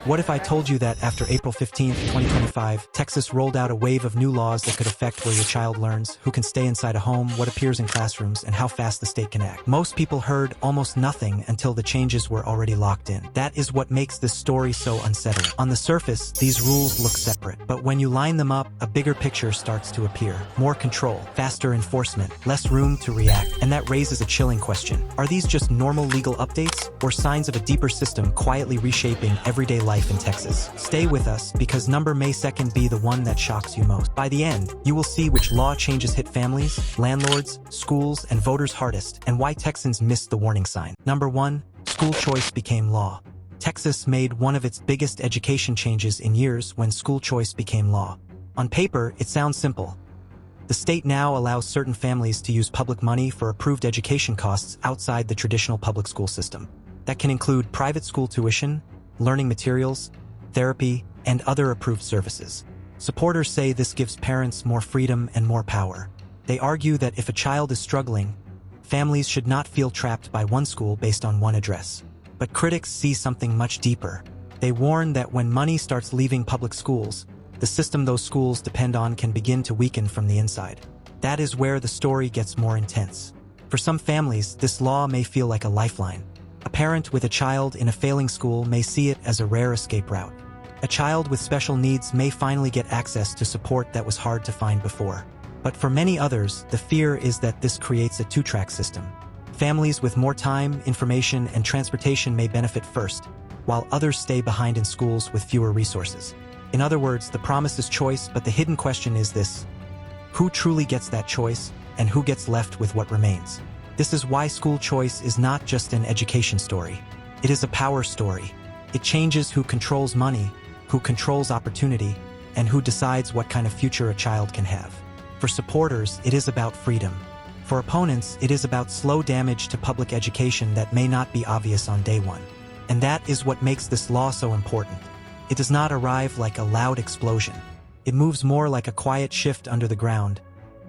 What if I told you that after April 15th, 2025, Texas rolled out a wave of new laws that could affect where your child learns, who can stay inside a home, what appears in classrooms, and how fast the state can act? Most people heard almost nothing until the changes were already locked in. That is what makes this story so unsettling. On the surface, these rules look separate, but when you line them up, a bigger picture starts to appear. More control, faster enforcement, less room to react, and that raises a chilling question. Are these just normal legal updates, or signs of a deeper system quietly reshaping everyday life in Texas? Stay with us, because number may second be the one that shocks you most. By the end, you will see which law changes hit families, landlords, schools, and voters hardest, and why Texans missed the warning sign. Number 1, school choice became law. Texas made one of its biggest education changes in years when school choice became law. On paper, it sounds simple. The state now allows certain families to use public money for approved education costs outside the traditional public school system. That can include private school tuition, learning materials, therapy, and other approved services. Supporters say this gives parents more freedom and more power. They argue that if a child is struggling, families should not feel trapped by one school based on one address. But critics see something much deeper. They warn that when money starts leaving public schools, the system those schools depend on can begin to weaken from the inside. That is where the story gets more intense. For some families, this law may feel like a lifeline. A parent with a child in a failing school may see it as a rare escape route. A child with special needs may finally get access to support that was hard to find before. But for many others, the fear is that this creates a two-track system. Families with more time, information, and transportation may benefit first, while others stay behind in schools with fewer resources. In other words, the promise is choice, but the hidden question is this: who truly gets that choice, and who gets left with what remains? This is why school choice is not just an education story. It is a power story. It changes who controls money, who controls opportunity, and who decides what kind of future a child can have. For supporters, it is about freedom. For opponents, it is about slow damage to public education that may not be obvious on day one. And that is what makes this law so important. It does not arrive like a loud explosion. It moves more like a quiet shift under the ground,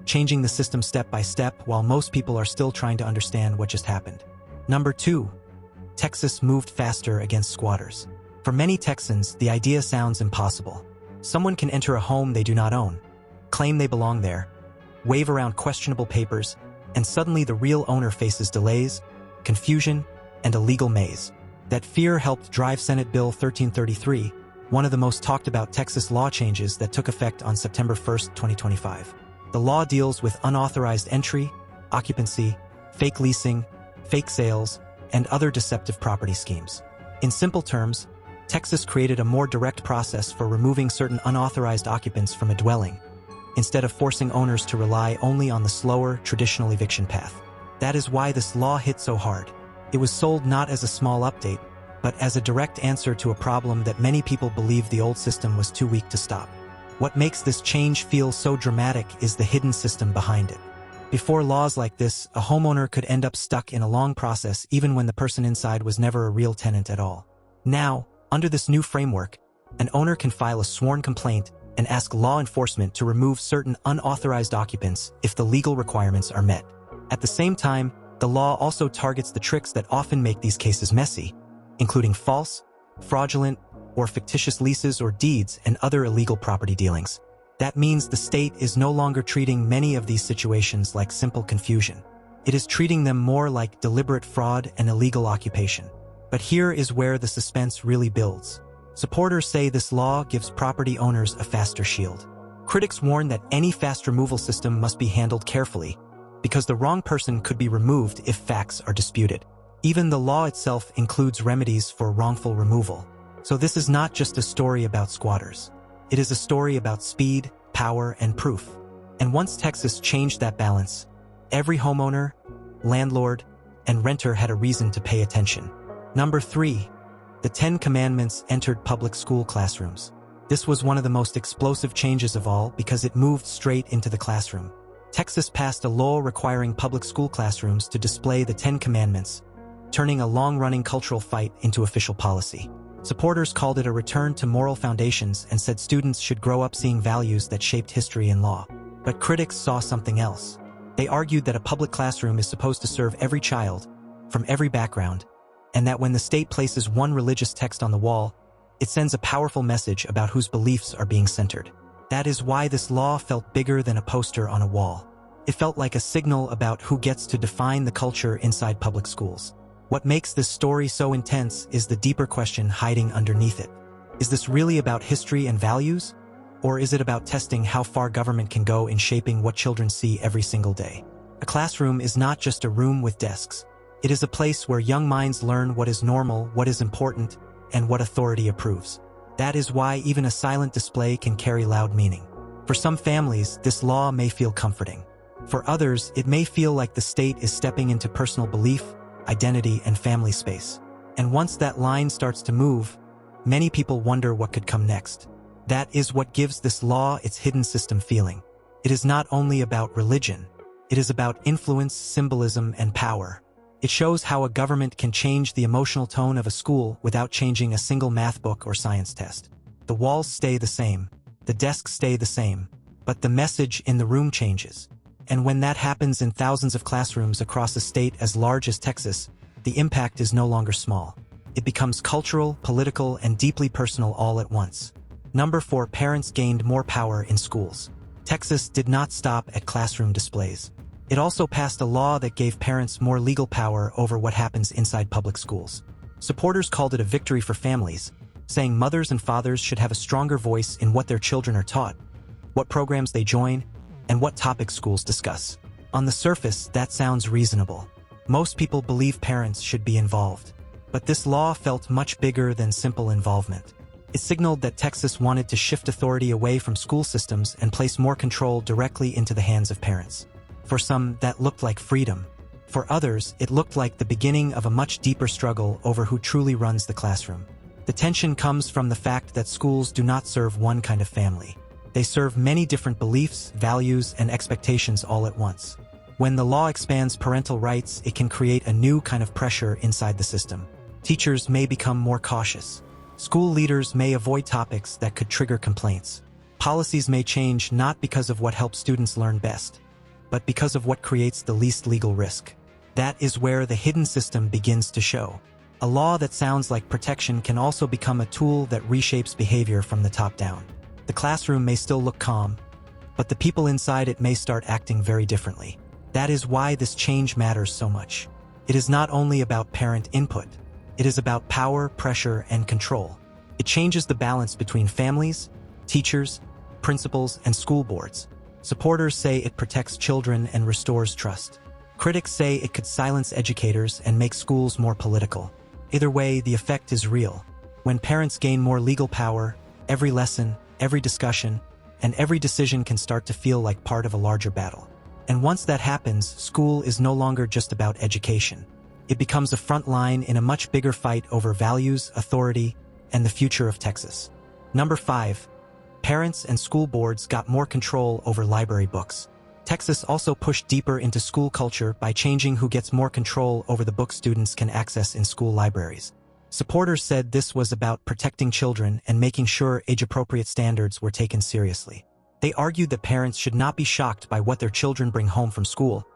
changing the system step by step while most people are still trying to understand what just happened. Number 2, Texas moved faster against squatters. For many Texans, the idea sounds impossible. Someone can enter a home they do not own, claim they belong there, wave around questionable papers, and suddenly the real owner faces delays, confusion, and a legal maze. That fear helped drive Senate Bill 1333, one of the most talked about Texas law changes that took effect on September 1st, 2025. The law deals with unauthorized entry, occupancy, fake leasing, fake sales, and other deceptive property schemes. In simple terms, Texas created a more direct process for removing certain unauthorized occupants from a dwelling, instead of forcing owners to rely only on the slower, traditional eviction path. That is why this law hit so hard. It was sold not as a small update, but as a direct answer to a problem that many people believed the old system was too weak to stop. What makes this change feel so dramatic is the hidden system behind it. Before laws like this, a homeowner could end up stuck in a long process even when the person inside was never a real tenant at all. Now, under this new framework, an owner can file a sworn complaint and ask law enforcement to remove certain unauthorized occupants if the legal requirements are met. At the same time, the law also targets the tricks that often make these cases messy, including false, fraudulent, or fictitious leases or deeds and other illegal property dealings. That means the state is no longer treating many of these situations like simple confusion. It is treating them more like deliberate fraud and illegal occupation. But here is where the suspense really builds. Supporters say this law gives property owners a faster shield. Critics warn that any fast removal system must be handled carefully, because the wrong person could be removed if facts are disputed. Even the law itself includes remedies for wrongful removal. So this is not just a story about squatters. It is a story about speed, power, and proof. And once Texas changed that balance, every homeowner, landlord, and renter had a reason to pay attention. Number 3, the 10 Commandments entered public school classrooms. This was one of the most explosive changes of all because it moved straight into the classroom. Texas passed a law requiring public school classrooms to display the 10 Commandments, turning a long-running cultural fight into official policy. Supporters called it a return to moral foundations and said students should grow up seeing values that shaped history and law. But critics saw something else. They argued that a public classroom is supposed to serve every child, from every background, and that when the state places one religious text on the wall, It sends a powerful message about whose beliefs are being centered. That is why this law felt bigger than a poster on a wall. It felt like a signal about who gets to define the culture inside public schools. What makes this story so intense is the deeper question hiding underneath it. Is this really about history and values? Or is it about testing how far government can go in shaping what children see every single day? A classroom is not just a room with desks. It is a place where young minds learn what is normal, what is important, and what authority approves. That is why even a silent display can carry loud meaning. For some families, this law may feel comforting. For others, it may feel like the state is stepping into personal belief, identity, and family space. And once that line starts to move, many people wonder what could come next. That is what gives this law its hidden system feeling. It is not only about religion. It is about influence, symbolism, and power. It shows how a government can change the emotional tone of a school without changing a single math book or science test. The walls stay the same. The desks stay the same. But the message in the room changes. And when that happens in thousands of classrooms across a state as large as Texas, the impact is no longer small. It becomes cultural, political, and deeply personal all at once. Number 4, parents gained more power in schools. Texas did not stop at classroom displays. It also passed a law that gave parents more legal power over what happens inside public schools. Supporters called it a victory for families, saying mothers and fathers should have a stronger voice in what their children are taught, what programs they join, and what topics schools discuss. On the surface, that sounds reasonable. Most people believe parents should be involved. But this law felt much bigger than simple involvement. It signaled that Texas wanted to shift authority away from school systems and place more control directly into the hands of parents. For some, that looked like freedom. For others, it looked like the beginning of a much deeper struggle over who truly runs the classroom. The tension comes from the fact that schools do not serve one kind of family. They serve many different beliefs, values, and expectations all at once. When the law expands parental rights, it can create a new kind of pressure inside the system. Teachers may become more cautious. School leaders may avoid topics that could trigger complaints. Policies may change not because of what helps students learn best, but because of what creates the least legal risk. That is where the hidden system begins to show. A law that sounds like protection can also become a tool that reshapes behavior from the top down. The classroom may still look calm, but the people inside it may start acting very differently. That is why this change matters so much. It is not only about parent input. It is about power, pressure, and control. It changes the balance between families, teachers, principals, and school boards. Supporters say it protects children and restores trust. Critics say it could silence educators and make schools more political. Either way, the effect is real. When parents gain more legal power, every lesson, every discussion, and every decision can start to feel like part of a larger battle. And once that happens, school is no longer just about education. It becomes a front line in a much bigger fight over values, authority, and the future of Texas. Number 5. Parents and school boards got more control over library books. Texas also pushed deeper into school culture by changing who gets more control over the books students can access in school libraries. Supporters said this was about protecting children and making sure age-appropriate standards were taken seriously. They argued that parents should not be shocked by what their children bring home from school,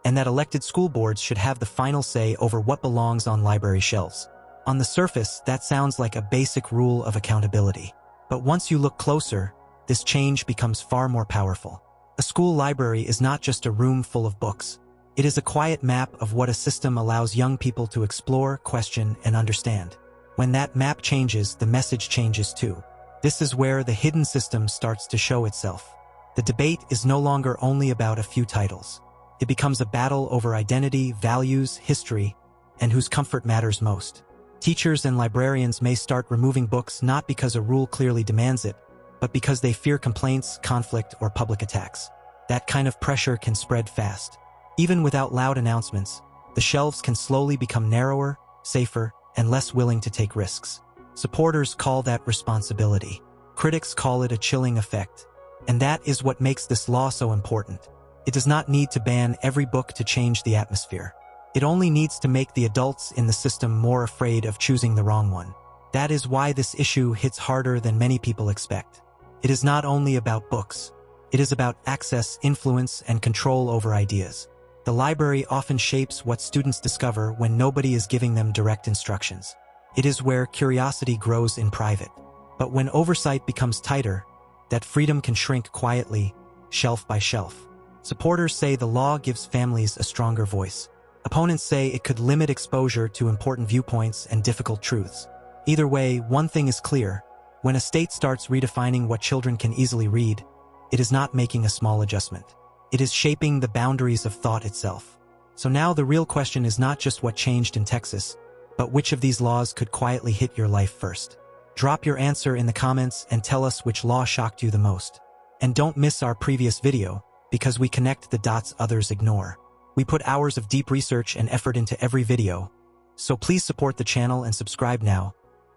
and that elected school boards should have the final say over what belongs on library shelves. On the surface, that sounds like a basic rule of accountability. But once you look closer, this change becomes far more powerful. A school library is not just a room full of books. It is a quiet map of what a system allows young people to explore, question, and understand. When that map changes, the message changes too. This is where the hidden system starts to show itself. The debate is no longer only about a few titles. It becomes a battle over identity, values, history, and whose comfort matters most. Teachers and librarians may start removing books not because a rule clearly demands it, but because they fear complaints, conflict, or public attacks. That kind of pressure can spread fast. Even without loud announcements, the shelves can slowly become narrower, safer, and less willing to take risks. Supporters call that responsibility. Critics call it a chilling effect. And that is what makes this law so important. It does not need to ban every book to change the atmosphere. It only needs to make the adults in the system more afraid of choosing the wrong one. That is why this issue hits harder than many people expect. It is not only about books. It is about access, influence, and control over ideas. The library often shapes what students discover when nobody is giving them direct instructions. It is where curiosity grows in private. But when oversight becomes tighter, that freedom can shrink quietly, shelf by shelf. Supporters say the law gives families a stronger voice. Opponents say it could limit exposure to important viewpoints and difficult truths. Either way, one thing is clear. When a state starts redefining what children can easily read, it is not making a small adjustment. It is shaping the boundaries of thought itself. So now the real question is not just what changed in Texas, but which of these laws could quietly hit your life first. Drop your answer in the comments and tell us which law shocked you the most. And don't miss our previous video, because we connect the dots others ignore. We put hours of deep research and effort into every video, so please support the channel and subscribe now.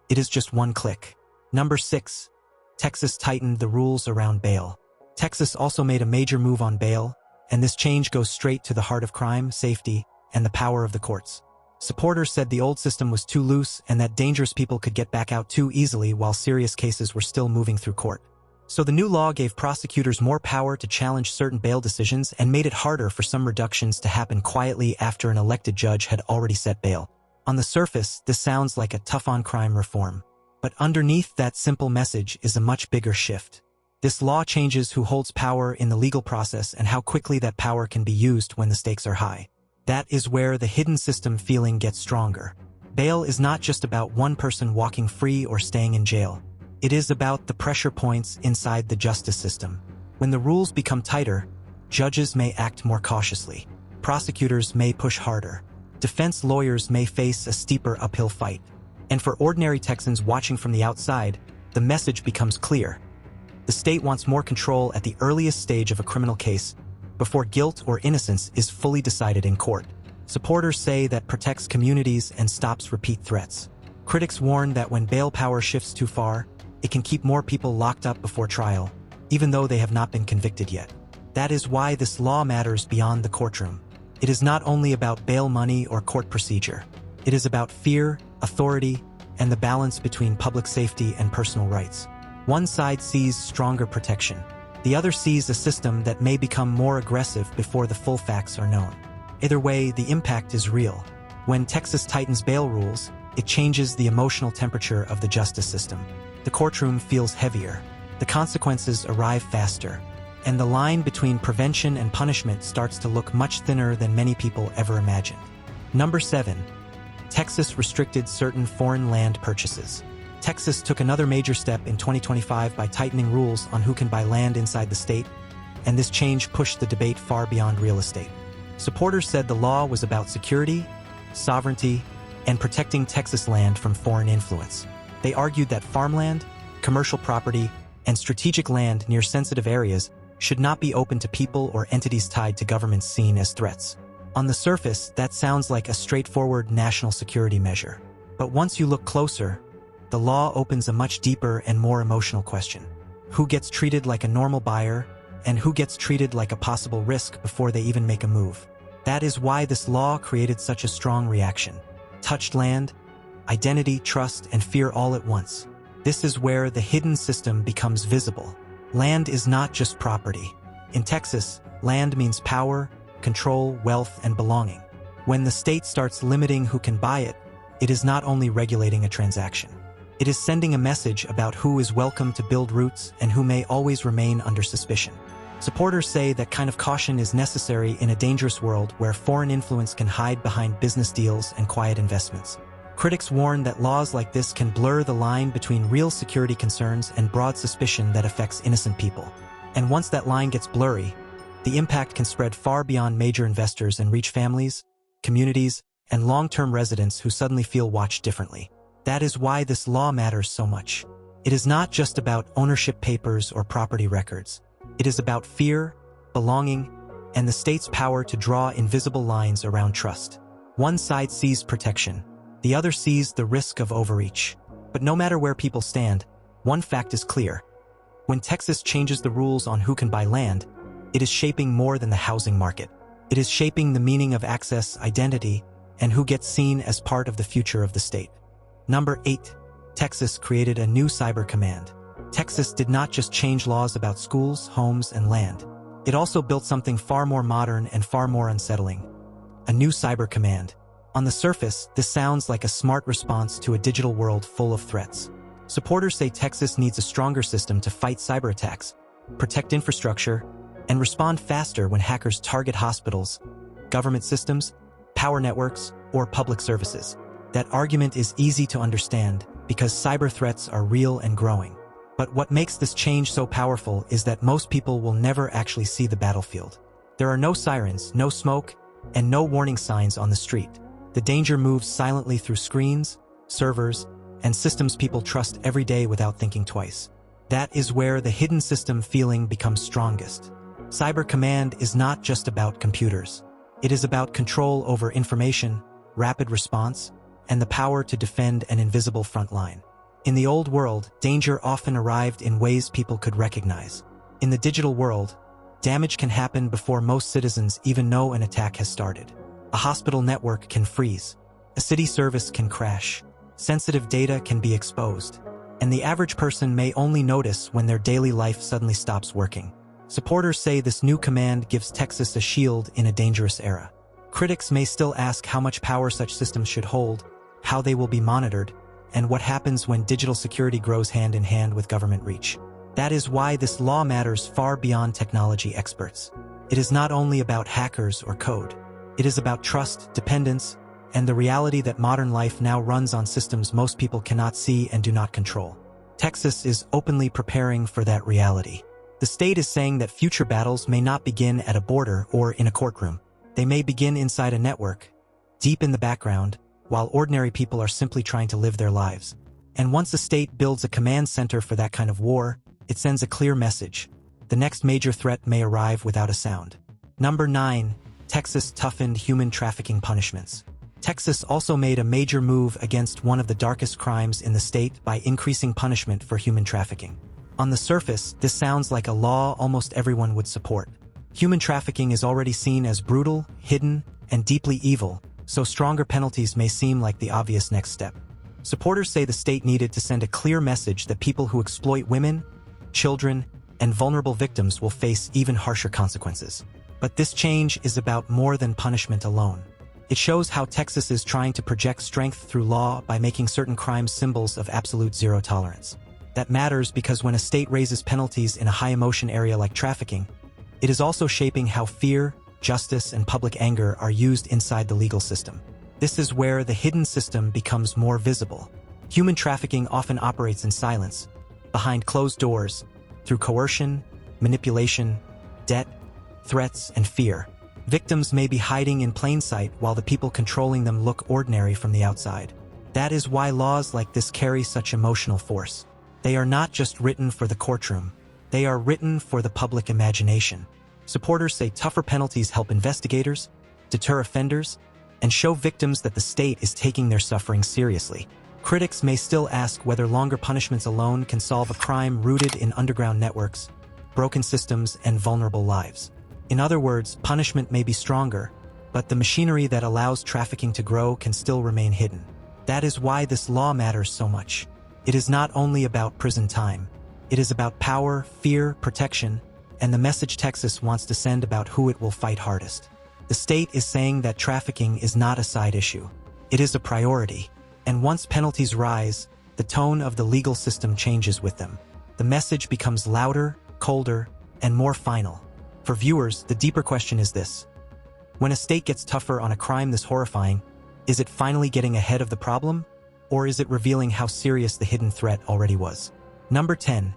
It is just one click. Number 6. Texas tightened the rules around bail. Texas also made a major move on bail, and this change goes straight to the heart of crime, safety, and the power of the courts. Supporters said the old system was too loose and that dangerous people could get back out too easily while serious cases were still moving through court. So the new law gave prosecutors more power to challenge certain bail decisions and made it harder for some reductions to happen quietly after an elected judge had already set bail. On the surface, this sounds like a tough-on-crime reform. But underneath that simple message is a much bigger shift. This law changes who holds power in the legal process and how quickly that power can be used when the stakes are high. That is where the hidden system feeling gets stronger. Bail is not just about one person walking free or staying in jail. It is about the pressure points inside the justice system. When the rules become tighter, judges may act more cautiously. Prosecutors may push harder. Defense lawyers may face a steeper uphill fight. And for ordinary Texans watching from the outside, the message becomes clear. The state wants more control at the earliest stage of a criminal case, before guilt or innocence is fully decided in court. Supporters say that protects communities and stops repeat threats. Critics warn that when bail power shifts too far, it can keep more people locked up before trial, even though they have not been convicted yet. That is why this law matters beyond the courtroom. It is not only about bail money or court procedure. It is about fear, authority, and the balance between public safety and personal rights. One side sees stronger protection. The other sees a system that may become more aggressive before the full facts are known. Either way, the impact is real. When Texas tightens bail rules, it changes the emotional temperature of the justice system. The courtroom feels heavier. The consequences arrive faster. And the line between prevention and punishment starts to look much thinner than many people ever imagined. Number 7. Texas restricted certain foreign land purchases. Texas took another major step in 2025 by tightening rules on who can buy land inside the state, and this change pushed the debate far beyond real estate. Supporters said the law was about security, sovereignty, and protecting Texas land from foreign influence. They argued that farmland, commercial property, and strategic land near sensitive areas should not be open to people or entities tied to governments seen as threats. On the surface, that sounds like a straightforward national security measure. But once you look closer, the law opens a much deeper and more emotional question. Who gets treated like a normal buyer, and who gets treated like a possible risk before they even make a move? That is why this law created such a strong reaction. Touched land, identity, trust, and fear all at once. This is where the hidden system becomes visible. Land is not just property. In Texas, land means power, control, wealth, and belonging. When the state starts limiting who can buy it, it is not only regulating a transaction. It is sending a message about who is welcome to build roots and who may always remain under suspicion. Supporters say that kind of caution is necessary in a dangerous world where foreign influence can hide behind business deals and quiet investments. Critics warn that laws like this can blur the line between real security concerns and broad suspicion that affects innocent people. And once that line gets blurry, the impact can spread far beyond major investors and reach families, communities, and long-term residents who suddenly feel watched differently. That is why this law matters so much. It is not just about ownership papers or property records. It is about fear, belonging, and the state's power to draw invisible lines around trust. One side sees protection, the other sees the risk of overreach. But no matter where people stand, one fact is clear. When Texas changes the rules on who can buy land, it is shaping more than the housing market. It is shaping the meaning of access, identity, and who gets seen as part of the future of the state. Number 8. Texas created a new cyber command. Texas did not just change laws about schools, homes, and land. It also built something far more modern and far more unsettling. A new cyber command. On the surface, this sounds like a smart response to a digital world full of threats. Supporters say Texas needs a stronger system to fight cyber attacks, protect infrastructure, and respond faster when hackers target hospitals, government systems, power networks, or public services. That argument is easy to understand because cyber threats are real and growing. But what makes this change so powerful is that most people will never actually see the battlefield. There are no sirens, no smoke, and no warning signs on the street. The danger moves silently through screens, servers, and systems people trust every day without thinking twice. That is where the hidden system feeling becomes strongest. Cyber command is not just about computers. It is about control over information, rapid response, and the power to defend an invisible front line. In the old world, danger often arrived in ways people could recognize. In the digital world, damage can happen before most citizens even know an attack has started. A hospital network can freeze. A city service can crash. Sensitive data can be exposed. And the average person may only notice when their daily life suddenly stops working. Supporters say this new command gives Texas a shield in a dangerous era. Critics may still ask how much power such systems should hold, how they will be monitored, and what happens when digital security grows hand in hand with government reach. That is why this law matters far beyond technology experts. It is not only about hackers or code. It is about trust, dependence, and the reality that modern life now runs on systems most people cannot see and do not control. Texas is openly preparing for that reality. The state is saying that future battles may not begin at a border or in a courtroom. They may begin inside a network, deep in the background, while ordinary people are simply trying to live their lives. And once a state builds a command center for that kind of war, it sends a clear message. The next major threat may arrive without a sound. Number 9. Texas toughened human trafficking punishments. Texas also made a major move against one of the darkest crimes in the state by increasing punishment for human trafficking. On the surface, this sounds like a law almost everyone would support. Human trafficking is already seen as brutal, hidden, and deeply evil, so stronger penalties may seem like the obvious next step. Supporters say the state needed to send a clear message that people who exploit women, children, and vulnerable victims will face even harsher consequences. But this change is about more than punishment alone. It shows how Texas is trying to project strength through law by making certain crimes symbols of absolute zero tolerance. That matters because when a state raises penalties in a high-emotion area like trafficking, it is also shaping how fear, justice, and public anger are used inside the legal system. This is where the hidden system becomes more visible. Human trafficking often operates in silence, behind closed doors, through coercion, manipulation, debt, threats, and fear. Victims may be hiding in plain sight while the people controlling them look ordinary from the outside. That is why laws like this carry such emotional force. They are not just written for the courtroom. They are written for the public imagination. Supporters say tougher penalties help investigators, deter offenders, and show victims that the state is taking their suffering seriously. Critics may still ask whether longer punishments alone can solve a crime rooted in underground networks, broken systems, and vulnerable lives. In other words, punishment may be stronger, but the machinery that allows trafficking to grow can still remain hidden. That is why this law matters so much. It is not only about prison time. It is about power, fear, protection, and the message Texas wants to send about who it will fight hardest. The state is saying that trafficking is not a side issue. It is a priority. And once penalties rise, the tone of the legal system changes with them. The message becomes louder, colder, and more final. For viewers, the deeper question is this. When a state gets tougher on a crime this horrifying, is it finally getting ahead of the problem? Or is it revealing how serious the hidden threat already was? Number 10.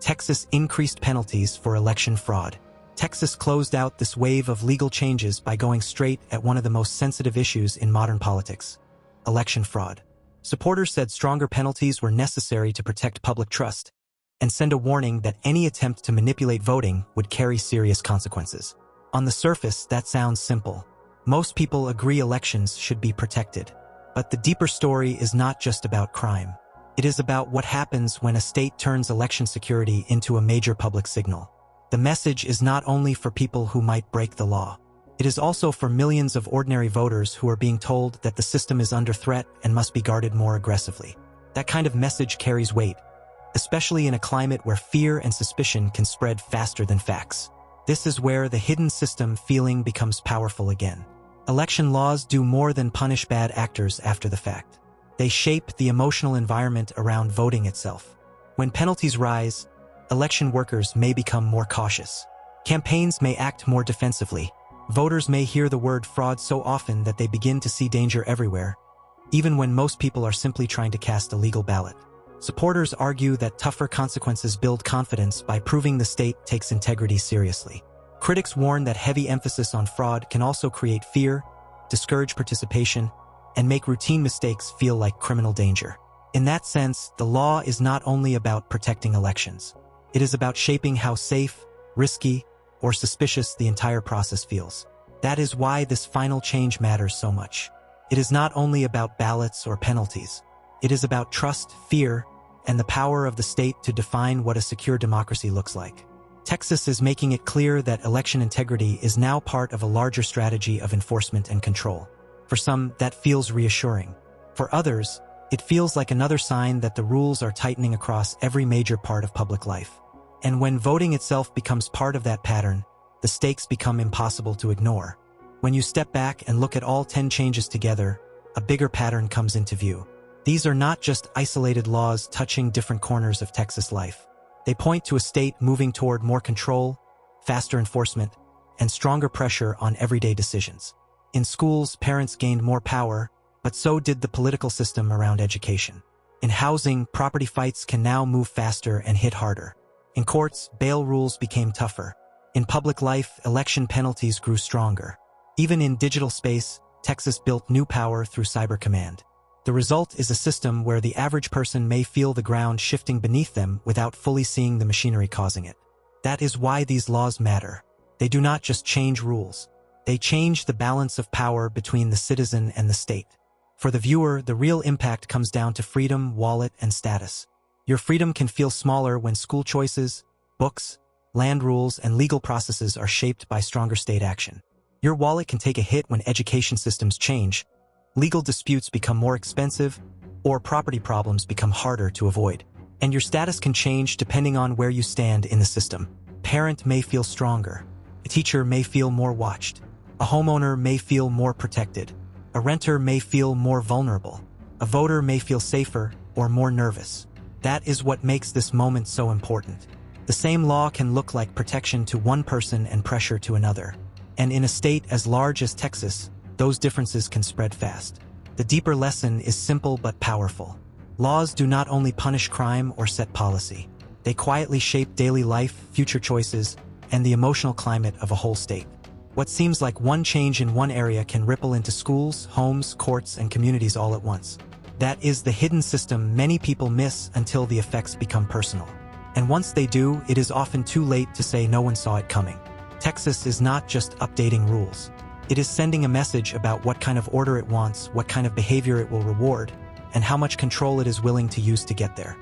Texas increased penalties for election fraud. Texas closed out this wave of legal changes by going straight at one of the most sensitive issues in modern politics: election fraud. Supporters said stronger penalties were necessary to protect public trust and send a warning that any attempt to manipulate voting would carry serious consequences. On the surface, that sounds simple. Most people agree elections should be protected. But the deeper story is not just about crime. It is about what happens when a state turns election security into a major public signal. The message is not only for people who might break the law. It is also for millions of ordinary voters who are being told that the system is under threat and must be guarded more aggressively. That kind of message carries weight, especially in a climate where fear and suspicion can spread faster than facts. This is where the hidden system feeling becomes powerful again. Election laws do more than punish bad actors after the fact. They shape the emotional environment around voting itself. When penalties rise, election workers may become more cautious. Campaigns may act more defensively. Voters may hear the word fraud so often that they begin to see danger everywhere, even when most people are simply trying to cast a legal ballot. Supporters argue that tougher consequences build confidence by proving the state takes integrity seriously. Critics warn that heavy emphasis on fraud can also create fear, discourage participation, and make routine mistakes feel like criminal danger. In that sense, the law is not only about protecting elections. It is about shaping how safe, risky, or suspicious the entire process feels. That is why this final change matters so much. It is not only about ballots or penalties. It is about trust, fear, and the power of the state to define what a secure democracy looks like. Texas is making it clear that election integrity is now part of a larger strategy of enforcement and control. For some, that feels reassuring. For others, it feels like another sign that the rules are tightening across every major part of public life. And when voting itself becomes part of that pattern, the stakes become impossible to ignore. When you step back and look at all 10 changes together, a bigger pattern comes into view. These are not just isolated laws touching different corners of Texas life. They point to a state moving toward more control, faster enforcement, and stronger pressure on everyday decisions. In schools, parents gained more power, but so did the political system around education. In housing, property fights can now move faster and hit harder. In courts, bail rules became tougher. In public life, election penalties grew stronger. Even in digital space, Texas built new power through cyber command. The result is a system where the average person may feel the ground shifting beneath them without fully seeing the machinery causing it. That is why these laws matter. They do not just change rules. They change the balance of power between the citizen and the state. For the viewer, the real impact comes down to freedom, wallet, and status. Your freedom can feel smaller when school choices, books, land rules, and legal processes are shaped by stronger state action. Your wallet can take a hit when education systems change, legal disputes become more expensive, or property problems become harder to avoid. And your status can change depending on where you stand in the system. A parent may feel stronger. A teacher may feel more watched. A homeowner may feel more protected. A renter may feel more vulnerable. A voter may feel safer or more nervous. That is what makes this moment so important. The same law can look like protection to one person and pressure to another. And in a state as large as Texas, those differences can spread fast. The deeper lesson is simple but powerful. Laws do not only punish crime or set policy. They quietly shape daily life, future choices, and the emotional climate of a whole state. What seems like one change in one area can ripple into schools, homes, courts, and communities all at once. That is the hidden system many people miss until the effects become personal. And once they do, it is often too late to say no one saw it coming. Texas is not just updating rules. It is sending a message about what kind of order it wants, what kind of behavior it will reward, and how much control it is willing to use to get there.